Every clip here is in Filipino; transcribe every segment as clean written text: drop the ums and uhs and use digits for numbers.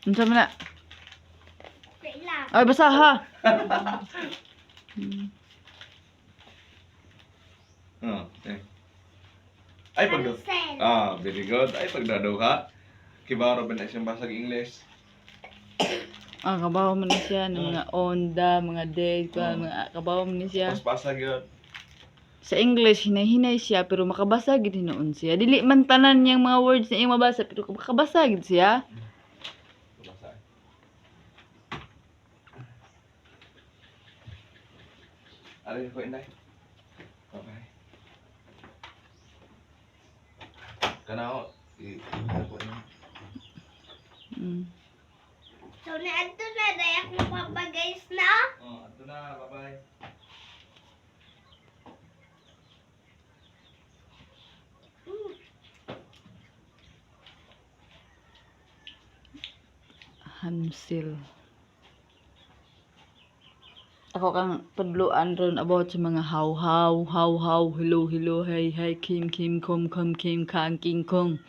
Unsa man na? Okay lang. Ay, basa ha. Oh, eh. Ay, pagdo. Cancel. Very good. Ay, pagdaduha. Kibaro ba na siyang basag English? Kabaw man ni siya ng mga onda, mga dead, Oh. mga kabaw man ni siya. Mas basag yun. Sa English hinay-hinay siya pero makabasa gid hinuon siya. Dili man tanan yang mga words na iyang mabasa pero makabasa gid siya. Basag. Ari ko inday. Bye-bye. Kanao, i-ko na. Mm. So, naadto na. Dayak mo pa ba guys na? Oh, ato na. Bye-bye. Hamsil. Ako kang padluan ron about sa mga how, hello, hi, kim, kom, kim, kang, king, kong.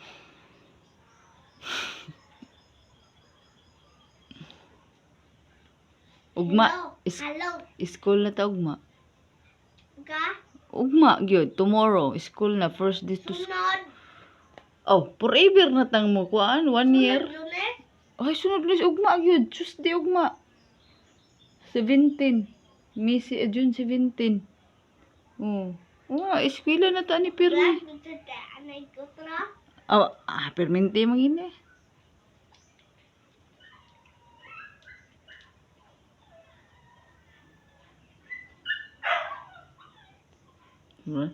Ugma, Hello. school na ta ugma. Ga? Ugma gyud tomorrow school na first day to school. Sunod. Oh, forever na tang mo kuan 1 year. Sunod lunes. Ay sunod lunes ugma gyud Tuesday ugma. 17. June 17. Oh. Eskwela na ta ni Pirmi. Class, dito ta. Anay ko tra. Permente mangini. Diba?